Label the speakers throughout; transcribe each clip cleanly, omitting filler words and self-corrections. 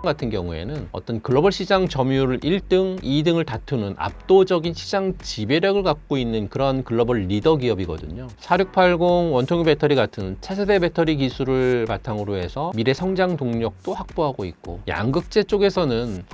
Speaker 1: 같은 경우에는 어떤 글로벌 시장 점유율 1등, 2등을 다투는 압도적인 시장 지배력을 갖고 있는 그런 글로벌 리더 기업이거든요. 4680 원통유 배터리 같은 차세대 배터리 기술을 바탕으로 해서 미래 성장 동력도 확보하고 있고, 양극재 쪽에서는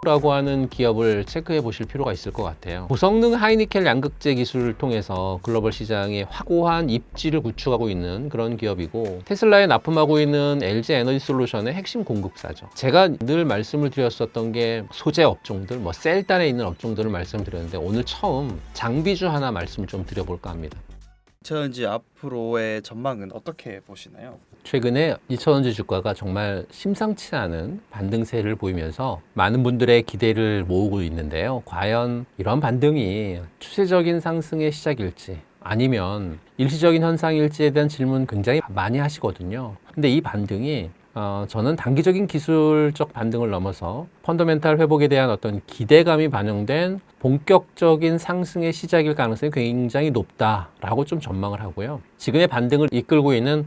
Speaker 1: 라고 하는 기업을 체크해 보실 필요가 있을 것 같아요. 고성능 하이니켈 양극재 기술을 통해서 글로벌 시장에 확고한 입지를 구축하고 있는 그런 기업이고, 테슬라에 납품하고 있는 LG 에너지 솔루션의 핵심 공급사죠. 제가 늘 말씀을 드렸었던 게 소재 업종들, 셀단에 있는 업종들을 말씀드렸는데, 오늘 처음 장비주 하나 말씀을 좀 드려볼까 합니다.
Speaker 2: 이차전지 앞으로의 전망은 어떻게 보시나요?
Speaker 1: 최근에 이차전지 주가가 정말 심상치 않은 반등세를 보이면서 많은 분들의 기대를 모으고 있는데요. 과연 이런 반등이 추세적인 상승의 시작일지, 아니면 일시적인 현상일지에 대한 질문 굉장히 많이 하시거든요. 근데 이 반등이 저는 단기적인 기술적 반등을 넘어서 펀더멘탈 회복에 대한 어떤 기대감이 반영된 본격적인 상승의 시작일 가능성이 굉장히 높다라고 좀 전망을 하고요. 지금의 반등을 이끌고 있는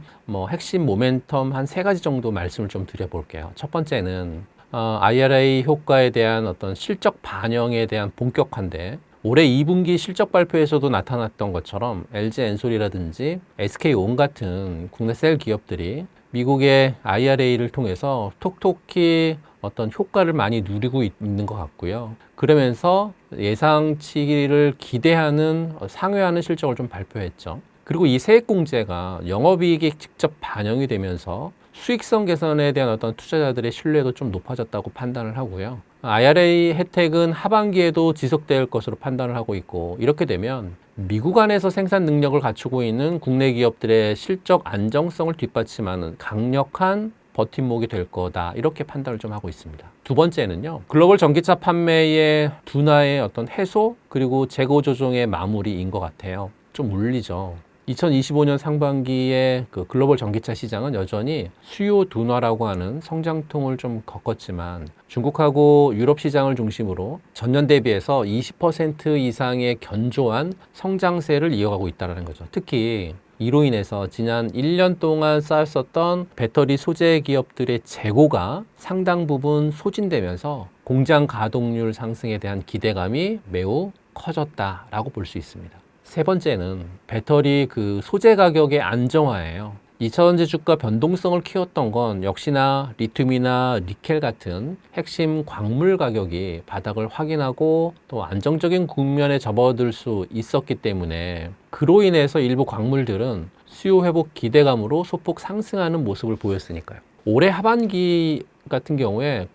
Speaker 1: 핵심 모멘텀 한 3가지 정도 말씀을 좀 드려볼게요. 첫 번째는 IRA 효과에 대한 어떤 실적 반영에 대한 본격화인데, 올해 2분기 실적 발표에서도 나타났던 것처럼 LG 엔솔이라든지 SK온 같은 국내 셀 기업들이 미국의 IRA를 통해서 톡톡히 어떤 효과를 많이 누리고 있는 것 같고요. 그러면서 예상치를 기대하는 상회하는 실적을 좀 발표했죠. 그리고 이 세액공제가 영업이익에 직접 반영이 되면서 수익성 개선에 대한 어떤 투자자들의 신뢰도 좀 높아졌다고 판단을 하고요. IRA 혜택은 하반기에도 지속될 것으로 판단을 하고 있고, 이렇게 되면 미국 안에서 생산 능력을 갖추고 있는 국내 기업들의 실적 안정성을 뒷받침하는 강력한 버팀목이 될 거다, 이렇게 판단을 좀 하고 있습니다. 두 번째는요, 글로벌 전기차 판매의 둔화의 어떤 해소 그리고 재고 조정의 마무리인 것 같아요. 좀 울리죠. 2025년 상반기에 그 글로벌 전기차 시장은 여전히 수요 둔화라고 하는 성장통을 좀 겪었지만, 중국하고 유럽 시장을 중심으로 전년 대비해서 20% 이상의 견조한 성장세를 이어가고 있다는 거죠. 특히 이로 인해서 지난 1년 동안 쌓였었던 배터리 소재 기업들의 재고가 상당 부분 소진되면서 공장 가동률 상승에 대한 기대감이 매우 커졌다라고 볼 수 있습니다. 세 번째는 배터리 그 소재 가격의 안정화예요. 2차전지 주가 변동성을 키웠던 건 역시나 리튬이나 니켈 같은 핵심 광물 가격이 바닥을 확인하고 또 안정적인 국면에 접어들 수 있었기 때문에, 그로 인해서 일부 광물들은 수요 회복 기대감으로 소폭 상승하는 모습을 보였으니까요. 올해 하반기 같은 경우에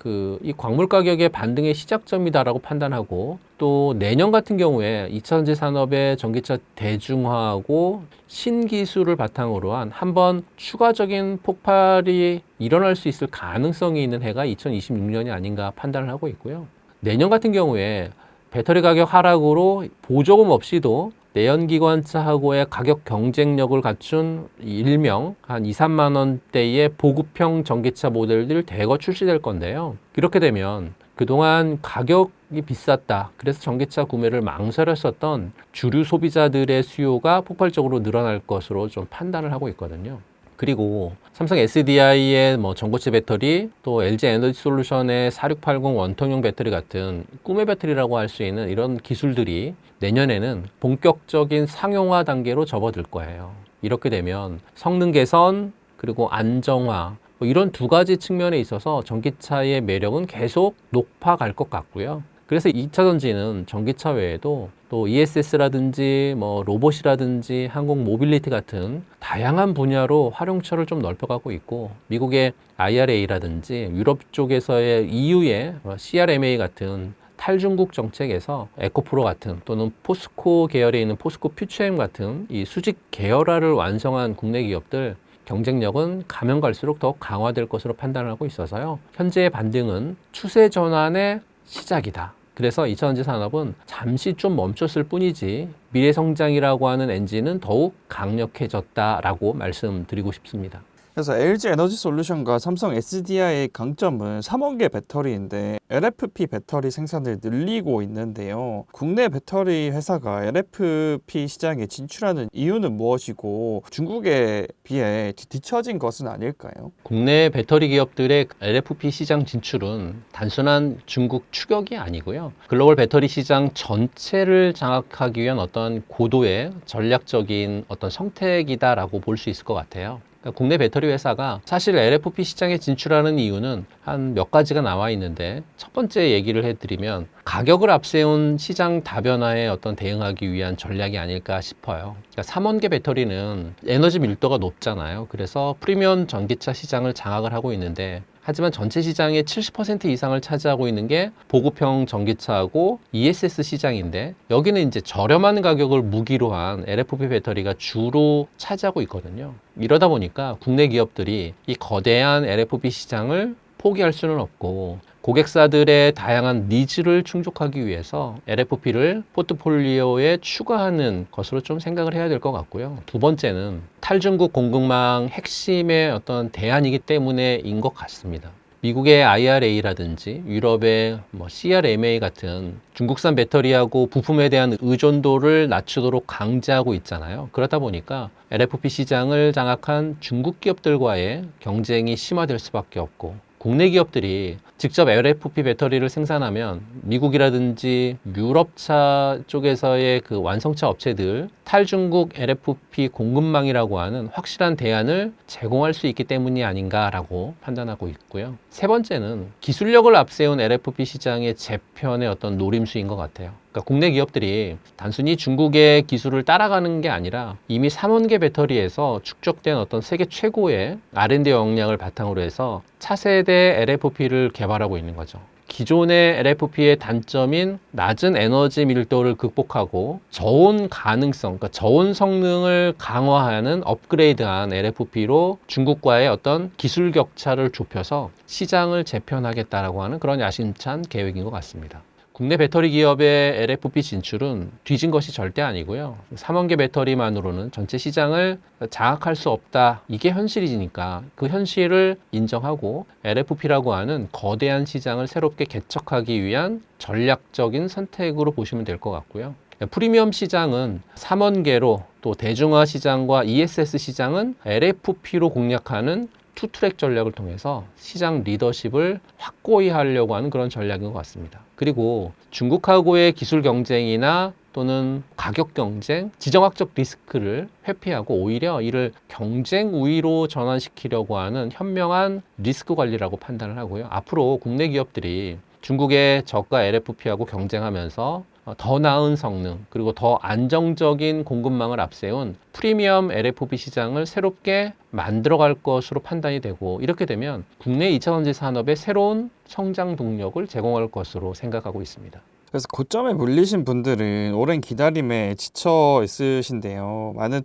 Speaker 1: 이 광물 가격의 반등의 시작점이다라고 판단하고, 또 내년 같은 경우에 2차전지 산업의 전기차 대중화하고 신기술을 바탕으로 한번 추가적인 폭발이 일어날 수 있을 가능성이 있는 해가 2026년이 아닌가 판단을 하고 있고요. 내년 같은 경우에 배터리 가격 하락으로 보조금 없이도 내연기관차하고의 가격 경쟁력을 갖춘 일명 한 2, 3만 원대의 보급형 전기차 모델들 대거 출시될 건데요. 이렇게 되면 그동안 가격이 비쌌다, 그래서 전기차 구매를 망설였었던 주류 소비자들의 수요가 폭발적으로 늘어날 것으로 좀 판단을 하고 있거든요. 그리고 삼성 SDI의 전고체 배터리, 또 LG 에너지 솔루션의 4680 원통형 배터리 같은 꿈의 배터리라고 할 수 있는 이런 기술들이 내년에는 본격적인 상용화 단계로 접어들 거예요. 이렇게 되면 성능 개선 그리고 안정화, 이런 2가지 측면에 있어서 전기차의 매력은 계속 높아갈 것 같고요. 그래서 2차전지는 전기차 외에도 또 ESS라든지 로봇이라든지 항공 모빌리티 같은 다양한 분야로 활용처를 좀 넓혀가고 있고, 미국의 IRA라든지 유럽 쪽에서의 EU의 CRMA 같은 탈중국 정책에서 에코프로 같은, 또는 포스코 계열에 있는 포스코 퓨처엠 같은 이 수직 계열화를 완성한 국내 기업들 경쟁력은 가면 갈수록 더 강화될 것으로 판단을 하고 있어서요. 현재의 반등은 추세 전환의 시작이다. 그래서 2차전지 산업은 잠시 좀 멈췄을 뿐이지 미래 성장이라고 하는 엔진은 더욱 강력해졌다라고 말씀드리고 싶습니다.
Speaker 2: 그래서 LG 에너지 솔루션과 삼성 SDI의 강점은 3원계 배터리인데 LFP 배터리 생산을 늘리고 있는데요. 국내 배터리 회사가 LFP 시장에 진출하는 이유는 무엇이고 중국에 비해 뒤처진 것은 아닐까요?
Speaker 1: 국내 배터리 기업들의 LFP 시장 진출은 단순한 중국 추격이 아니고요. 글로벌 배터리 시장 전체를 장악하기 위한 어떤 고도의 전략적인 어떤 선택이다라고 볼 수 있을 것 같아요. 그러니까 국내 배터리 회사가 사실 LFP 시장에 진출하는 이유는 한 몇 가지가 나와 있는데, 첫 번째 얘기를 해드리면 가격을 앞세운 시장 다변화에 어떤 대응하기 위한 전략이 아닐까 싶어요. 그러니까 3원계 배터리는 에너지 밀도가 높잖아요. 그래서 프리미엄 전기차 시장을 장악을 하고 있는데, 하지만 전체 시장의 70% 이상을 차지하고 있는 게 보급형 전기차하고 ESS 시장인데, 여기는 이제 저렴한 가격을 무기로 한 LFP 배터리가 주로 차지하고 있거든요. 이러다 보니까 국내 기업들이 이 거대한 LFP 시장을 포기할 수는 없고, 고객사들의 다양한 니즈를 충족하기 위해서 LFP를 포트폴리오에 추가하는 것으로 좀 생각을 해야 될 것 같고요. 두 번째는 탈중국 공급망 핵심의 어떤 대안이기 때문에인 것 같습니다. 미국의 IRA라든지 유럽의 CRMA 같은 중국산 배터리하고 부품에 대한 의존도를 낮추도록 강제하고 있잖아요. 그러다 보니까 LFP 시장을 장악한 중국 기업들과의 경쟁이 심화될 수밖에 없고, 국내 기업들이 직접 LFP 배터리를 생산하면 미국이라든지 유럽차 쪽에서의 그 완성차 업체들 탈중국 LFP 공급망이라고 하는 확실한 대안을 제공할 수 있기 때문이 아닌가라고 판단하고 있고요. 세 번째는 기술력을 앞세운 LFP 시장의 재편의 어떤 노림수인 것 같아요. 그러니까 국내 기업들이 단순히 중국의 기술을 따라가는 게 아니라 이미 3원계 배터리에서 축적된 어떤 세계 최고의 R&D 역량을 바탕으로 해서 차세대 LFP를 개발하고 있는 거죠. 기존의 LFP의 단점인 낮은 에너지 밀도를 극복하고 저온 가능성, 그러니까 저온 성능을 강화하는 업그레이드한 LFP로 중국과의 어떤 기술 격차를 좁혀서 시장을 재편하겠다라고 하는 그런 야심찬 계획인 것 같습니다. 국내 배터리 기업의 LFP 진출은 뒤진 것이 절대 아니고요. 3원계 배터리만으로는 전체 시장을 장악할 수 없다. 이게 현실이니까 그 현실을 인정하고 LFP라고 하는 거대한 시장을 새롭게 개척하기 위한 전략적인 선택으로 보시면 될 것 같고요. 프리미엄 시장은 3원계로, 또 대중화 시장과 ESS 시장은 LFP로 공략하는 투트랙 전략을 통해서 시장 리더십을 확고히 하려고 하는 그런 전략인 것 같습니다. 그리고 중국하고의 기술 경쟁이나 또는 가격 경쟁, 지정학적 리스크를 회피하고 오히려 이를 경쟁 우위로 전환시키려고 하는 현명한 리스크 관리라고 판단을 하고요. 앞으로 국내 기업들이 중국의 저가 LFP하고 경쟁하면서 더 나은 성능, 그리고 더 안정적인 공급망을 앞세운 프리미엄 LFP 시장을 새롭게 만들어갈 것으로 판단이 되고, 이렇게 되면 국내 2차 전지 산업의 새로운 성장 동력을 제공할 것으로 생각하고 있습니다.
Speaker 2: 그래서 고점에 물리신 분들은 오랜 기다림에 지쳐 있으신데요. 많은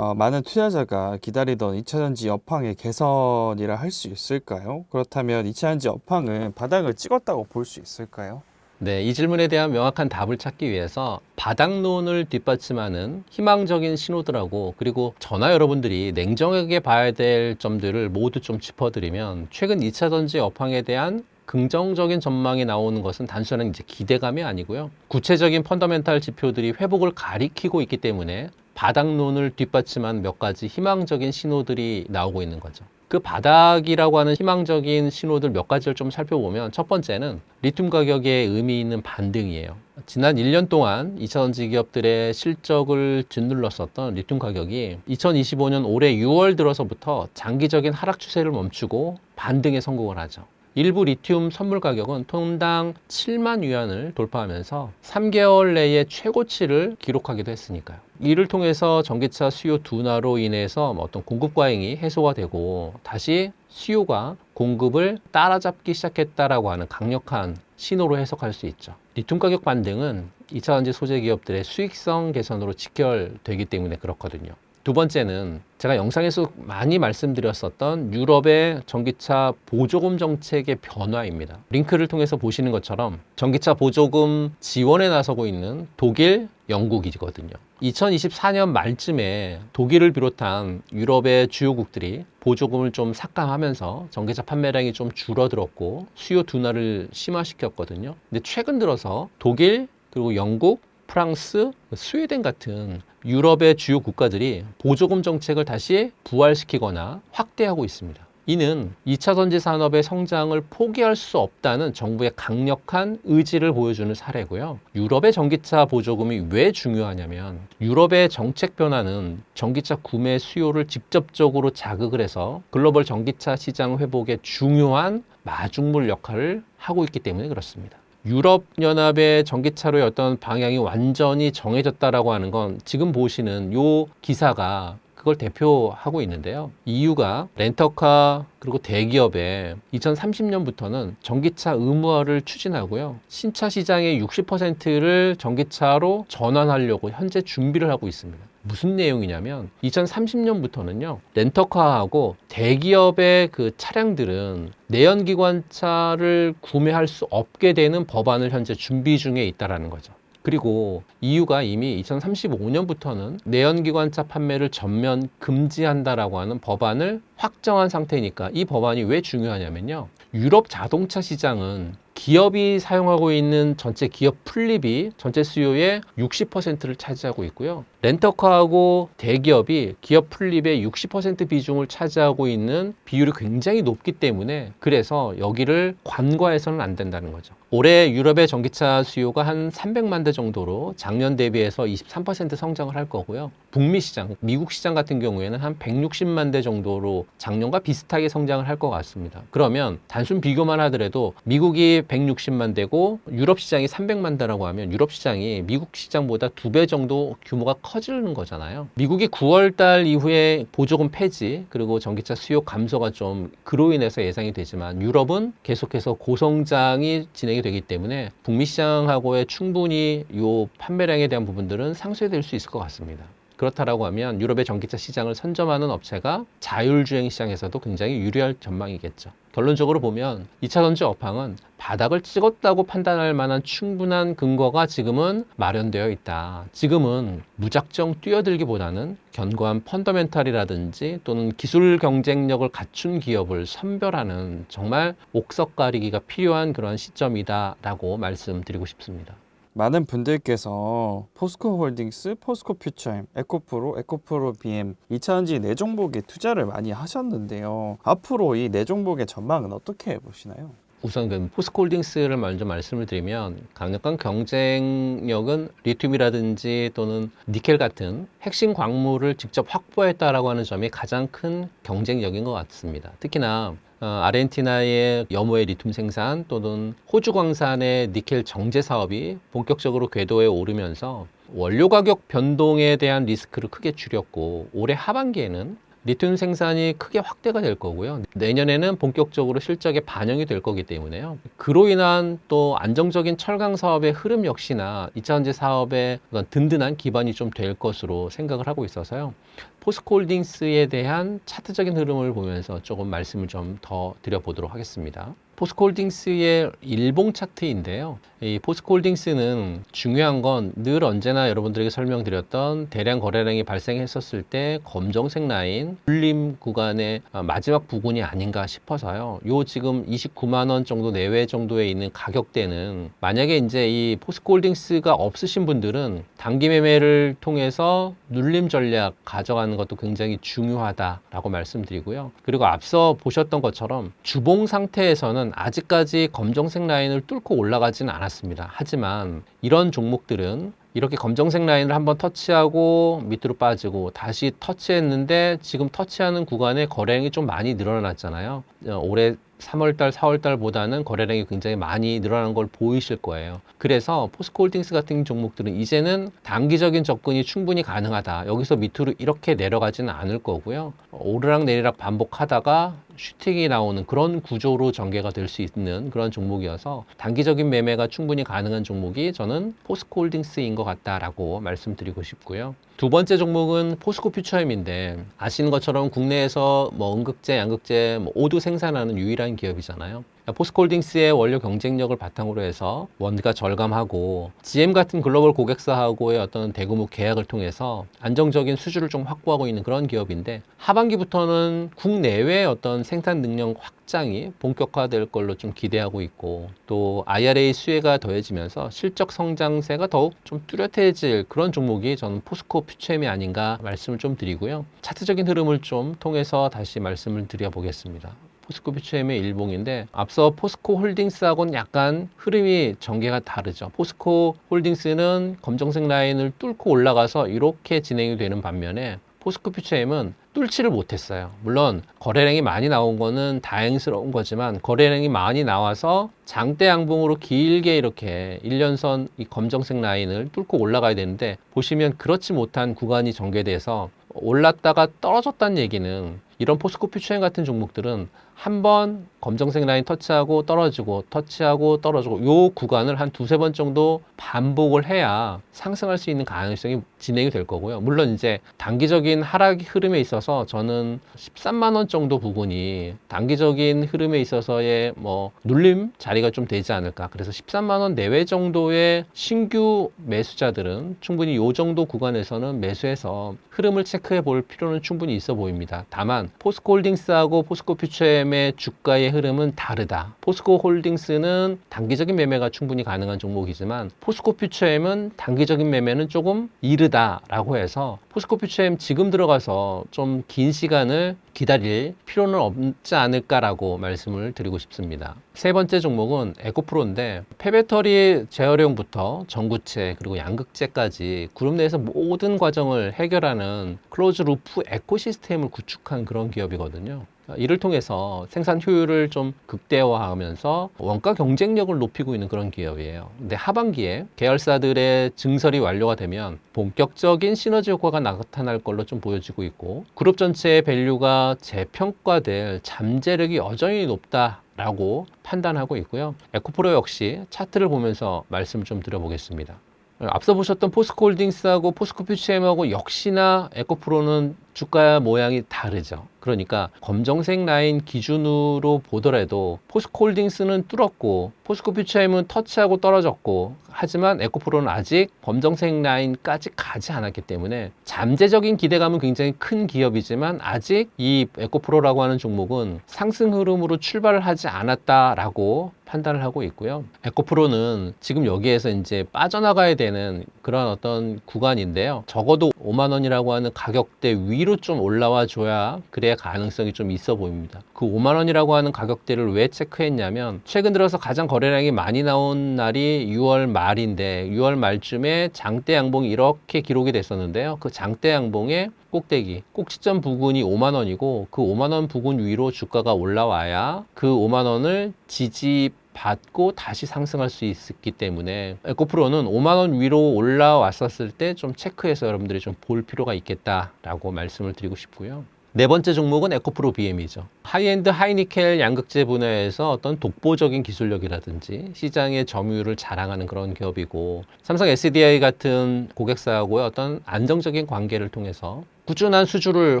Speaker 2: 투자자가 기다리던 2차전지 업황의 개선이라 할 수 있을까요? 그렇다면 2차전지 업황은 바닥을 찍었다고 볼 수 있을까요?
Speaker 1: 네, 이 질문에 대한 명확한 답을 찾기 위해서 바닥론을 뒷받침하는 희망적인 신호들하고, 그리고 저나 여러분들이 냉정하게 봐야 될 점들을 모두 좀 짚어드리면, 최근 2차 전지 업황에 대한 긍정적인 전망이 나오는 것은 단순한 이제 기대감이 아니고요. 구체적인 펀더멘탈 지표들이 회복을 가리키고 있기 때문에 바닥론을 뒷받침한 몇 가지 희망적인 신호들이 나오고 있는 거죠. 그 바닥이라고 하는 희망적인 신호들 몇 가지를 좀 살펴보면, 첫 번째는 리튬 가격에 의미 있는 반등이에요. 지난 1년 동안 2차 전지 기업들의 실적을 짓눌렀었던 리튬 가격이 2025년 올해 6월 들어서부터 장기적인 하락 추세를 멈추고 반등에 성공을 하죠. 일부 리튬 선물 가격은 톤당 7만 위안을 돌파하면서 3개월 내에 최고치를 기록하기도 했으니까요. 이를 통해서 전기차 수요 둔화로 인해서 어떤 공급 과잉이 해소가 되고 다시 수요가 공급을 따라잡기 시작했다라고 하는 강력한 신호로 해석할 수 있죠. 리튬 가격 반등은 2차 전지 소재 기업들의 수익성 개선으로 직결되기 때문에 그렇거든요. 두 번째는 제가 영상에서 많이 말씀드렸었던 유럽의 전기차 보조금 정책의 변화입니다. 링크를 통해서 보시는 것처럼 전기차 보조금 지원에 나서고 있는 독일, 영국이거든요. 2024년 말쯤에 독일을 비롯한 유럽의 주요국들이 보조금을 좀 삭감하면서 전기차 판매량이 좀 줄어들었고 수요 둔화를 심화시켰거든요. 근데 최근 들어서 독일, 그리고 영국, 프랑스, 스웨덴 같은 유럽의 주요 국가들이 보조금 정책을 다시 부활시키거나 확대하고 있습니다. 이는 2차 전지 산업의 성장을 포기할 수 없다는 정부의 강력한 의지를 보여주는 사례고요. 유럽의 전기차 보조금이 왜 중요하냐면 유럽의 정책 변화는 전기차 구매 수요를 직접적으로 자극을 해서 글로벌 전기차 시장 회복에 중요한 마중물 역할을 하고 있기 때문에 그렇습니다. 유럽연합의 전기차로의 어떤 방향이 완전히 정해졌다라고 하는 건 지금 보시는 요 기사가 그걸 대표하고 있는데요. EU가 렌터카 그리고 대기업에 2030년부터는 전기차 의무화를 추진하고요. 신차 시장의 60%를 전기차로 전환하려고 현재 준비를 하고 있습니다. 무슨 내용이냐면 2030년부터는요. 렌터카하고 대기업의 그 차량들은 내연기관차를 구매할 수 없게 되는 법안을 현재 준비 중에 있다라는 거죠. 그리고 EU가 이미 2035년부터는 내연기관차 판매를 전면 금지한다라고 하는 법안을 확정한 상태니까 이 법안이 왜 중요하냐면요. 유럽 자동차 시장은 기업이 사용하고 있는 전체 기업 플립이 전체 수요의 60%를 차지하고 있고요. 렌터카하고 대기업이 기업 플립의 60% 비중을 차지하고 있는 비율이 굉장히 높기 때문에 그래서 여기를 관과해서는 안 된다는 거죠. 올해 유럽의 전기차 수요가 한 300만 대 정도로 작년 대비해서 23% 성장을 할 거고요. 북미 시장, 미국 시장 같은 경우에는 한 160만 대 정도로 작년과 비슷하게 성장을 할 것 같습니다. 그러면 단순 비교만 하더라도 미국이 160만 대고 유럽 시장이 300만 대라고 하면 유럽 시장이 미국 시장보다 2배 정도 규모가 커지는 거잖아요. 미국이 9월 달 이후에 보조금 폐지 그리고 전기차 수요 감소가 좀 그로 인해서 예상이 되지만 유럽은 계속해서 고성장이 진행이 되기 때문에 북미 시장하고의 충분히 요 판매량에 대한 부분들은 상쇄될 수 있을 것 같습니다. 그렇다라고 하면 유럽의 전기차 시장을 선점하는 업체가 자율주행 시장에서도 굉장히 유리할 전망이겠죠. 결론적으로 보면 2차 전지 업황은 바닥을 찍었다고 판단할 만한 충분한 근거가 지금은 마련되어 있다. 지금은 무작정 뛰어들기보다는 견고한 펀더멘탈이라든지 또는 기술 경쟁력을 갖춘 기업을 선별하는 정말 옥석 가리기가 필요한 그런 시점이다라고 말씀드리고 싶습니다.
Speaker 2: 많은 분들께서 포스코홀딩스, 포스코퓨처엠, 에코프로, 에코프로 BM, 2차전지 네 종목에 투자를 많이 하셨는데요. 앞으로 이 네 종목의 전망은 어떻게 보시나요?
Speaker 1: 우선 그 포스코홀딩스를 먼저 말씀을 드리면 강력한 경쟁력은 리튬이라든지 또는 니켈 같은 핵심 광물을 직접 확보했다라고 하는 점이 가장 큰 경쟁력인 것 같습니다. 특히나 아르헨티나의 염호의 리튬 생산 또는 호주 광산의 니켈 정제 사업이 본격적으로 궤도에 오르면서 원료 가격 변동에 대한 리스크를 크게 줄였고 올해 하반기에는 리튬 생산이 크게 확대가 될 거고요. 내년에는 본격적으로 실적에 반영이 될 거기 때문에요. 그로 인한 또 안정적인 철강 사업의 흐름 역시나 2차전지 사업의 든든한 기반이 좀 될 것으로 생각을 하고 있어서요. 포스코홀딩스에 대한 차트적인 흐름을 보면서 조금 말씀을 좀 더 드려보도록 하겠습니다. 포스코홀딩스의 일봉 차트인데요. 이 포스코홀딩스는 중요한 건 늘 언제나 여러분들에게 설명드렸던 대량 거래량이 발생했었을 때 검정색 라인 눌림 구간의 마지막 부분이 아닌가 싶어서요. 요 지금 29만 원 정도 내외 정도에 있는 가격대는 만약에 이제 이 포스코홀딩스가 없으신 분들은 단기 매매를 통해서 눌림 전략 가져가는 것도 굉장히 중요하다라고 말씀드리고요. 그리고 앞서 보셨던 것처럼 주봉 상태에서는 아직까지 검정색 라인을 뚫고 올라가지는 않았습니다. 하지만 이런 종목들은 이렇게 검정색 라인을 한번 터치하고 밑으로 빠지고 다시 터치했는데 지금 터치하는 구간에 거래량이 좀 많이 늘어났잖아요. 올해 3월달, 4월달보다는 거래량이 굉장히 많이 늘어난 걸 보이실 거예요. 그래서 포스코홀딩스 같은 종목들은 이제는 단기적인 접근이 충분히 가능하다. 여기서 밑으로 이렇게 내려가지는 않을 거고요. 오르락 내리락 반복하다가 슈팅이 나오는 그런 구조로 전개가 될 수 있는 그런 종목이어서 단기적인 매매가 충분히 가능한 종목이 저는 포스코 홀딩스인 것 같다라고 말씀드리고 싶고요. 두 번째 종목은 포스코 퓨처엠인데 아시는 것처럼 국내에서 뭐 음극재, 양극재 모두 생산하는 유일한 기업이잖아요. 포스코홀딩스의 원료 경쟁력을 바탕으로 해서 원가 절감하고 GM 같은 글로벌 고객사하고의 어떤 대규모 계약을 통해서 안정적인 수주를 좀 확보하고 있는 그런 기업인데 하반기부터는 국내외 어떤 생산 능력 확장이 본격화될 걸로 좀 기대하고 있고 또 IRA 수혜가 더해지면서 실적 성장세가 더욱 좀 뚜렷해질 그런 종목이 저는 포스코 퓨처엠이 아닌가 말씀을 좀 드리고요. 차트적인 흐름을 좀 통해서 다시 말씀을 드려보겠습니다. 포스코 퓨처엠의 일봉인데 앞서 포스코 홀딩스하고는 약간 흐름이 전개가 다르죠. 포스코 홀딩스는 검정색 라인을 뚫고 올라가서 이렇게 진행이 되는 반면에 포스코 퓨처엠은 뚫지를 못했어요. 물론 거래량이 많이 나온 거는 다행스러운 거지만 거래량이 많이 나와서 장대 양봉으로 길게 이렇게 1년선 이 검정색 라인을 뚫고 올라가야 되는데 보시면 그렇지 못한 구간이 전개돼서 올랐다가 떨어졌다는 얘기는 이런 포스코 퓨처엠 같은 종목들은 한번 검정색 라인 터치하고 떨어지고 터치하고 떨어지고 요 구간을 한 두세 번 정도 반복을 해야 상승할 수 있는 가능성이 진행이 될 거고요. 물론 이제 단기적인 하락 흐름에 있어서 저는 13만 원 정도 부분이 단기적인 흐름에 있어서의 뭐 눌림 자리가 좀 되지 않을까. 그래서 13만 원 내외 정도의 신규 매수자들은 충분히 요 정도 구간에서는 매수해서 흐름을 체크해 볼 필요는 충분히 있어 보입니다. 다만 포스코 홀딩스하고 포스코 퓨처엠의 주가의 흐름은 다르다. 포스코 홀딩스는 단기적인 매매가 충분히 가능한 종목이지만 포스코 퓨처엠은 단기적인 매매는 조금 이르다라고 해서 포스코 퓨처엠 지금 들어가서 좀 긴 시간을 기다릴 필요는 없지 않을까라고 말씀을 드리고 싶습니다. 세 번째 종목은 에코프로인데 폐배터리 재활용부터 전구체 그리고 양극재까지 그룹 내에서 모든 과정을 해결하는 클로즈 루프 에코시스템을 구축한 그런 기업이거든요. 이를 통해서 생산 효율을 좀 극대화하면서 원가 경쟁력을 높이고 있는 그런 기업이에요. 근데 하반기에 계열사들의 증설이 완료가 되면 본격적인 시너지 효과가 나타날 걸로 좀 보여지고 있고 그룹 전체의 밸류가 재평가될 잠재력이 여전히 높다라고 판단하고 있고요. 에코프로 역시 차트를 보면서 말씀을 좀 드려보겠습니다. 앞서 보셨던 포스코 홀딩스하고 포스코 퓨처엠하고 역시나 에코프로는 주가 모양이 다르죠. 그러니까 검정색 라인 기준으로 보더라도 포스코 홀딩스는 뚫었고 포스코 퓨처엠은 터치하고 떨어졌고 하지만 에코프로는 아직 검정색 라인까지 가지 않았기 때문에 잠재적인 기대감은 굉장히 큰 기업이지만 아직 이 에코프로라고 하는 종목은 상승 흐름으로 출발을 하지 않았다라고 판단을 하고 있고요. 에코프로는 지금 여기에서 이제 빠져나가야 되는 그런 어떤 구간인데요. 적어도 5만 원이라고 하는 가격대 위로 좀 올라와 줘야 그래야 가능성이 좀 있어 보입니다. 그 5만 원이라고 하는 가격대를 왜 체크했냐면 최근 들어서 가장 거래량이 많이 나온 날이 6월 말인데 6월 말쯤에 장대 양봉이 이렇게 기록이 됐었는데요. 그 장대 양봉의 꼭대기, 꼭지점 부근이 5만 원이고 그 5만 원 부근 위로 주가가 올라와야 그 5만 원을 지지받고 다시 상승할 수 있기 때문에 에코프로는 5만 원 위로 올라왔었을 때 좀 체크해서 여러분들이 좀 볼 필요가 있겠다라고 말씀을 드리고 싶고요. 네 번째 종목은 에코프로 BM이죠. 하이엔드 하이니켈 양극재 분야에서 어떤 독보적인 기술력이라든지 시장의 점유율을 자랑하는 그런 기업이고 삼성 SDI 같은 고객사하고의 어떤 안정적인 관계를 통해서 꾸준한 수주를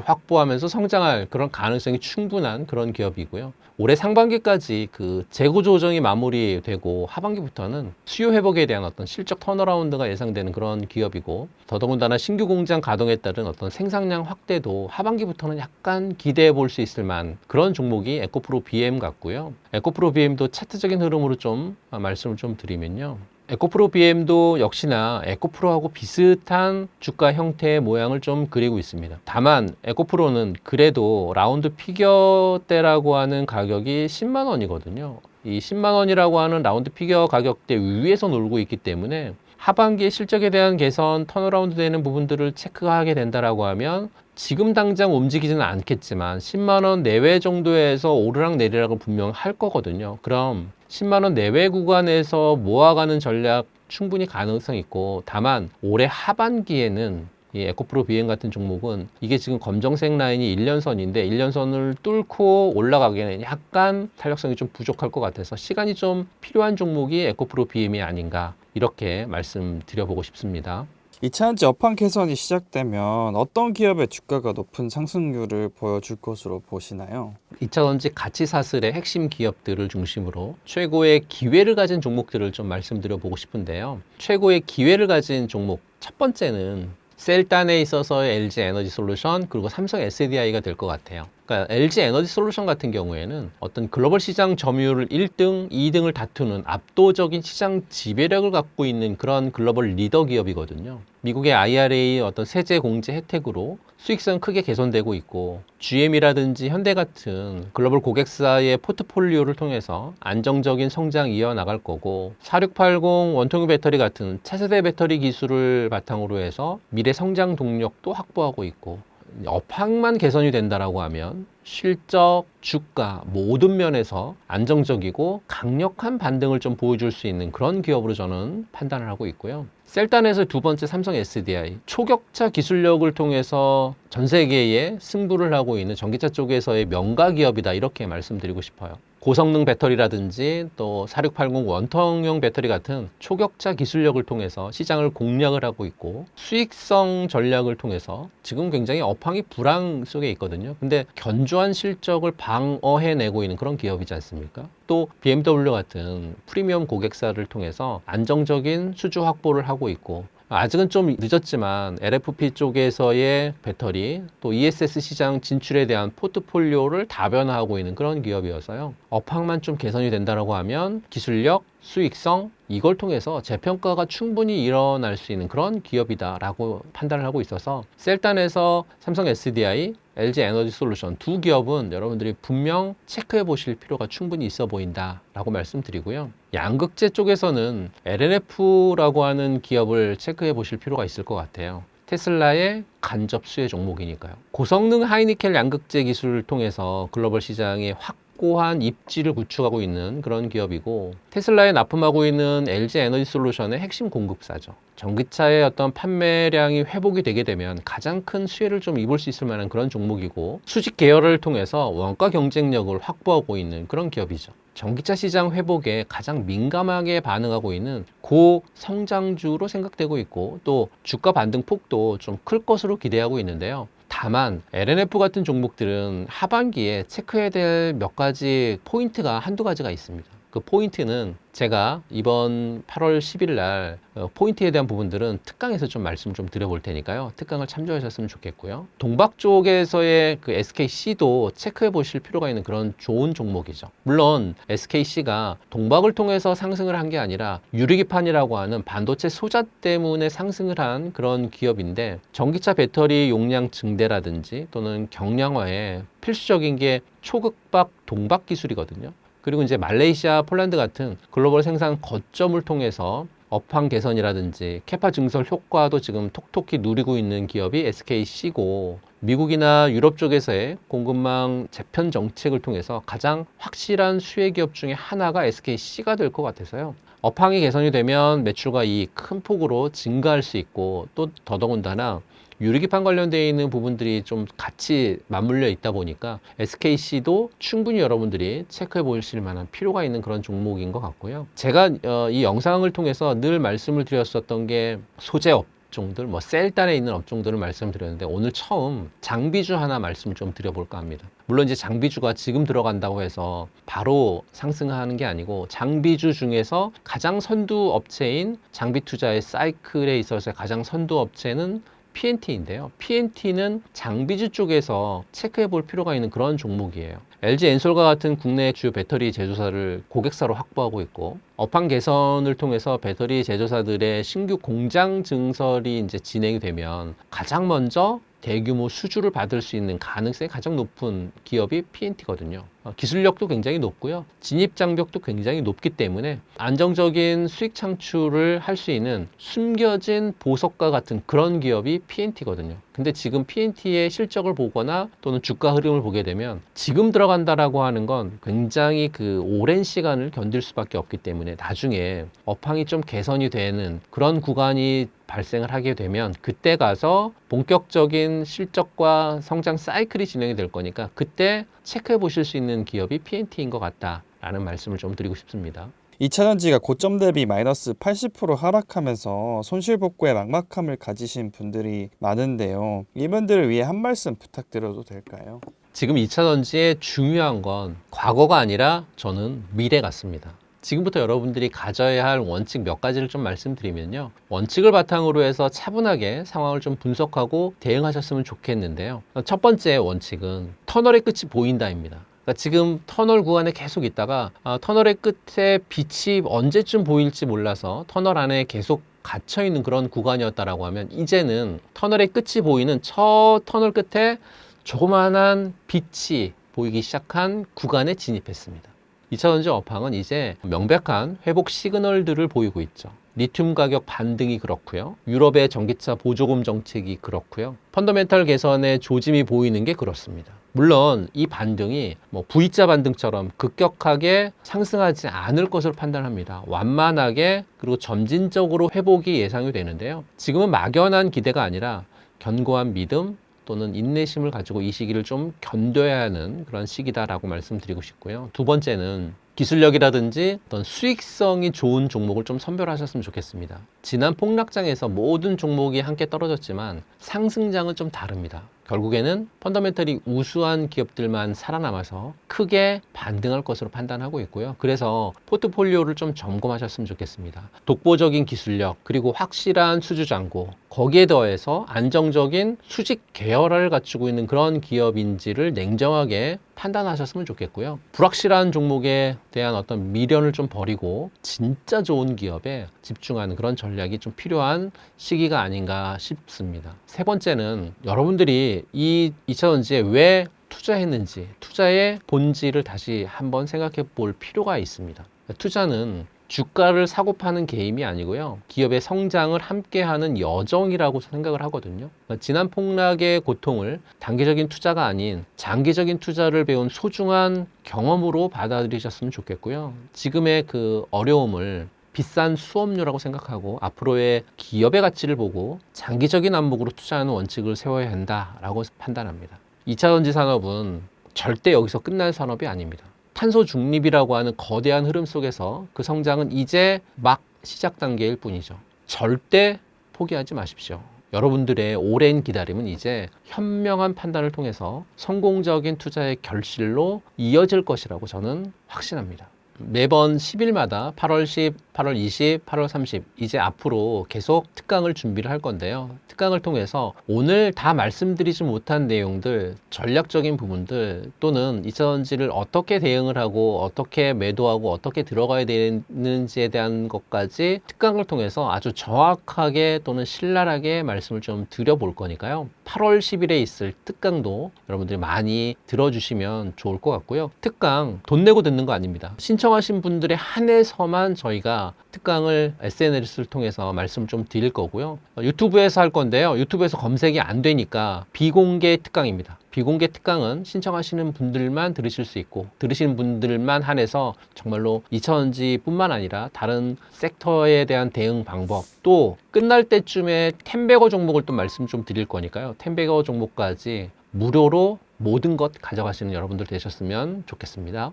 Speaker 1: 확보하면서 성장할 그런 가능성이 충분한 그런 기업이고요. 올해 상반기까지 그 재고 조정이 마무리되고 하반기부터는 수요 회복에 대한 어떤 실적 턴어라운드가 예상되는 그런 기업이고 더더군다나 신규 공장 가동에 따른 어떤 생산량 확대도 하반기부터는 약간 기대해 볼 수 있을 만 그런 종목이 에코프로 BM 같고요. 에코프로 BM도 차트적인 흐름으로 좀 말씀을 좀 드리면요. 에코프로 BM도 역시나 에코프로하고 비슷한 주가 형태의 모양을 좀 그리고 있습니다. 다만 에코프로는 그래도 라운드 피겨대라고 하는 가격이 10만 원이거든요. 이 10만 원이라고 하는 라운드 피겨 가격대 위에서 놀고 있기 때문에 하반기에 실적에 대한 개선, 턴어라운드 되는 부분들을 체크하게 된다라고 하면 지금 당장 움직이지는 않겠지만 10만 원 내외 정도에서 오르락 내리락을 분명 할 거거든요. 그럼 10만 원 내외 구간에서 모아가는 전략 충분히 가능성 있고 다만 올해 하반기에는 이 에코프로 BM 같은 종목은 이게 지금 검정색 라인이 1년선인데 1년선을 뚫고 올라가기에는 약간 탄력성이 좀 부족할 것 같아서 시간이 좀 필요한 종목이 에코프로 BM이 아닌가 이렇게 말씀드려보고 싶습니다.
Speaker 2: 2차전지 업황 개선이 시작되면 어떤 기업의 주가가 높은 상승률을 보여줄 것으로 보시나요?
Speaker 1: 2차전지 가치 사슬의 핵심 기업들을 중심으로 최고의 기회를 가진 종목들을 좀 말씀드려보고 싶은데요. 최고의 기회를 가진 종목 첫 번째는 셀단에 있어서의 LG 에너지 솔루션 그리고 삼성 SDI가 될 것 같아요. 그러니까 LG 에너지 솔루션 같은 경우에는 어떤 글로벌 시장 점유율 1등, 2등을 다투는 압도적인 시장 지배력을 갖고 있는 그런 글로벌 리더 기업이거든요. 미국의 IRA 어떤 세제 공제 혜택으로 수익성 크게 개선되고 있고 GM이라든지 현대 같은 글로벌 고객사의 포트폴리오를 통해서 안정적인 성장 이어나갈 거고 4680 원통유 배터리 같은 차세대 배터리 기술을 바탕으로 해서 미래 성장 동력도 확보하고 있고 업황만 개선이 된다라고 하면 실적, 주가 모든 면에서 안정적이고 강력한 반등을 좀 보여줄 수 있는 그런 기업으로 저는 판단을 하고 있고요. 셀단에서 두 번째 삼성 SDI 초격차 기술력을 통해서 전 세계에 승부를 하고 있는 전기차 쪽에서의 명가 기업이다 이렇게 말씀드리고 싶어요. 고성능 배터리라든지 또 4680 원통형 배터리 같은 초격차 기술력을 통해서 시장을 공략을 하고 있고 수익성 전략을 통해서 지금 굉장히 업황이 불황 속에 있거든요. 근데 견조한 실적을 방어해내고 있는 그런 기업이지 않습니까? 또 BMW 같은 프리미엄 고객사를 통해서 안정적인 수주 확보를 하고 있고 아직은 좀 늦었지만 LFP 쪽에서의 배터리 또 ESS 시장 진출에 대한 포트폴리오를 다변화하고 있는 그런 기업이어서요. 업황만 좀 개선이 된다고 하면 기술력, 수익성 이걸 통해서 재평가가 충분히 일어날 수 있는 그런 기업이다라고 판단을 하고 있어서 셀단에서 삼성 SDI, LG 에너지 솔루션 두 기업은 여러분들이 분명 체크해 보실 필요가 충분히 있어 보인다라고 말씀드리고요. 양극재 쪽에서는 LNF라고 하는 기업을 체크해 보실 필요가 있을 것 같아요. 테슬라의 간접 수혜 종목이니까요. 고성능 하이니켈 양극재 기술을 통해서 글로벌 시장에 확고한 입지를 구축하고 있는 그런 기업이고 테슬라에 납품하고 있는 LG 에너지 솔루션의 핵심 공급사죠. 전기차의 어떤 판매량이 회복이 되게 되면 가장 큰 수혜를 좀 입을 수 있을 만한 그런 종목이고 수직 계열을 통해서 원가 경쟁력을 확보하고 있는 그런 기업이죠. 전기차 시장 회복에 가장 민감하게 반응하고 있는 고성장주로 생각되고 있고 또 주가 반등 폭도 좀 클 것으로 기대하고 있는데요. 다만 LNF 같은 종목들은 하반기에 체크해야 될 몇 가지 포인트가 한두 가지가 있습니다. 그 포인트는 제가 이번 8월 10일 날 포인트에 대한 부분들은 특강에서 좀 말씀 좀 드려볼 테니까요. 특강을 참조하셨으면 좋겠고요. 동박 쪽에서의 그 SKC도 체크해 보실 필요가 있는 그런 좋은 종목이죠. 물론 SKC가 동박을 통해서 상승을 한 게 아니라 유리기판이라고 하는 반도체 소자 때문에 상승을 한 그런 기업인데 전기차 배터리 용량 증대라든지 또는 경량화에 필수적인 게 초극박 동박 기술이거든요. 그리고 이제 말레이시아, 폴란드 같은 글로벌 생산 거점을 통해서 업황 개선이라든지 캐파 증설 효과도 지금 톡톡히 누리고 있는 기업이 SKC고 미국이나 유럽 쪽에서의 공급망 재편 정책을 통해서 가장 확실한 수혜 기업 중에 하나가 SKC가 될 것 같아서요. 업황이 개선이 되면 매출과 이익 큰 폭으로 증가할 수 있고 또 더더군다나 유리기판 관련되어 있는 부분들이 좀 같이 맞물려 있다 보니까 SKC도 충분히 여러분들이 체크해 보실 만한 필요가 있는 그런 종목인 것 같고요. 제가 이 영상을 통해서 늘 말씀을 드렸었던 게 소재 업종들, 뭐 셀단에 있는 업종들을 말씀드렸는데 오늘 처음 장비주 하나 말씀 좀 드려볼까 합니다. 물론 이제 장비주가 지금 들어간다고 해서 바로 상승하는 게 아니고 장비주 중에서 가장 선두 업체인 장비 투자의 사이클에 있어서 가장 선두 업체는 PNT인데요. PNT는 장비주 쪽에서 체크해 볼 필요가 있는 그런 종목이에요. LG 엔솔과 같은 국내 주요 배터리 제조사를 고객사로 확보하고 있고 업황 개선을 통해서 배터리 제조사들의 신규 공장 증설이 이제 진행이 되면 가장 먼저 대규모 수주를 받을 수 있는 가능성이 가장 높은 기업이 PNT거든요. 기술력도 굉장히 높고요. 진입 장벽도 굉장히 높기 때문에 안정적인 수익 창출을 할 수 있는 숨겨진 보석과 같은 그런 기업이 PNT거든요. 근데 지금 PNT의 실적을 보거나 또는 주가 흐름을 보게 되면 지금 들어간다라고 하는 건 굉장히 그 오랜 시간을 견딜 수밖에 없기 때문에 나중에 업황이 좀 개선이 되는 그런 구간이 발생을 하게 되면 그때 가서 본격적인 실적과 성장 사이클이 진행이 될 거니까 그때 체크해 보실 수 있는 기업이 PNT인 것 같다라는 말씀을 좀 드리고 싶습니다.
Speaker 2: 2차전지가 고점 대비 마이너스 80% 하락하면서 손실 복구에 막막함을 가지신 분들이 많은데요. 이분들을 위해 한 말씀 부탁드려도 될까요?
Speaker 1: 지금 2차 전지의 중요한 건 과거가 아니라 저는 미래 같습니다. 지금부터 여러분들이 가져야 할 원칙 몇 가지를 좀 말씀드리면요. 원칙을 바탕으로 해서 차분하게 상황을 좀 분석하고 대응하셨으면 좋겠는데요. 첫 번째 원칙은 터널의 끝이 보인다입니다. 그러니까 지금 터널 구간에 계속 있다가 터널의 끝에 빛이 언제쯤 보일지 몰라서 터널 안에 계속 갇혀 있는 그런 구간이었다라고 하면 이제는 터널의 끝이 보이는 첫 터널 끝에 조그만한 빛이 보이기 시작한 구간에 진입했습니다. 2차 전지 업황은 이제 명백한 회복 시그널들을 보이고 있죠. 리튬 가격 반등이 그렇고요. 유럽의 전기차 보조금 정책이 그렇고요. 펀더멘탈 개선의 조짐이 보이는 게 그렇습니다. 물론 이 반등이 V자 반등처럼 급격하게 상승하지 않을 것으로 판단합니다. 완만하게 그리고 점진적으로 회복이 예상이 되는데요. 지금은 막연한 기대가 아니라 견고한 믿음 또는 인내심을 가지고 이 시기를 좀 견뎌야 하는 그런 시기다라고 말씀드리고 싶고요. 두 번째는 기술력이라든지 어떤 수익성이 좋은 종목을 좀 선별하셨으면 좋겠습니다. 지난 폭락장에서 모든 종목이 함께 떨어졌지만 상승장은 좀 다릅니다. 결국에는 펀더멘털이 우수한 기업들만 살아남아서 크게 반등할 것으로 판단하고 있고요. 그래서 포트폴리오를 좀 점검하셨으면 좋겠습니다. 독보적인 기술력 그리고 확실한 수주잔고 거기에 더해서 안정적인 수직 계열을 갖추고 있는 그런 기업인지를 냉정하게 판단하셨으면 좋겠고요. 불확실한 종목에 대한 어떤 미련을 좀 버리고 진짜 좋은 기업에 집중하는 그런 전략이 좀 필요한 시기가 아닌가 싶습니다. 세 번째는 여러분들이 이 2차 전지에 왜 투자했는지 투자의 본질을 다시 한번 생각해 볼 필요가 있습니다. 투자는 주가를 사고 파는 게임이 아니고요. 기업의 성장을 함께하는 여정이라고 생각을 하거든요. 지난 폭락의 고통을 단기적인 투자가 아닌 장기적인 투자를 배운 소중한 경험으로 받아들이셨으면 좋겠고요. 지금의 그 어려움을 비싼 수업료라고 생각하고 앞으로의 기업의 가치를 보고 장기적인 안목으로 투자하는 원칙을 세워야 한다라고 판단합니다. 2차 전지 산업은 절대 여기서 끝날 산업이 아닙니다. 탄소 중립이라고 하는 거대한 흐름 속에서 그 성장은 이제 막 시작 단계일 뿐이죠. 절대 포기하지 마십시오. 여러분들의 오랜 기다림은 이제 현명한 판단을 통해서 성공적인 투자의 결실로 이어질 것이라고 저는 확신합니다. 매번 10일마다 8월 10, 8월 20, 8월 30 이제 앞으로 계속 특강을 준비를 할 건데요. 특강을 통해서 오늘 다 말씀드리지 못한 내용들, 전략적인 부분들 또는 2차 전지를 어떻게 대응을 하고 어떻게 매도하고 어떻게 들어가야 되는지에 대한 것까지 특강을 통해서 아주 정확하게 또는 신랄하게 말씀을 좀 드려볼 거니까요. 8월 10일에 있을 특강도 여러분들이 많이 들어주시면 좋을 것 같고요. 특강 돈 내고 듣는 거 아닙니다. 신청하신 분들에 한해서만 저희가 특강을 SNS를 통해서 말씀을 좀 드릴 거고요. 유튜브에서 할 건데요. 유튜브에서 검색이 안 되니까 비공개 특강입니다. 비공개 특강은 신청하시는 분들만 들으실 수 있고 들으시는 분들만 한해서 정말로 2차 전지뿐만 아니라 다른 섹터에 대한 대응 방법 또 끝날 때쯤에 텐베거 종목을 또 말씀 좀 드릴 거니까요. 텐베거 종목까지 무료로 모든 것 가져가시는 여러분들 되셨으면 좋겠습니다.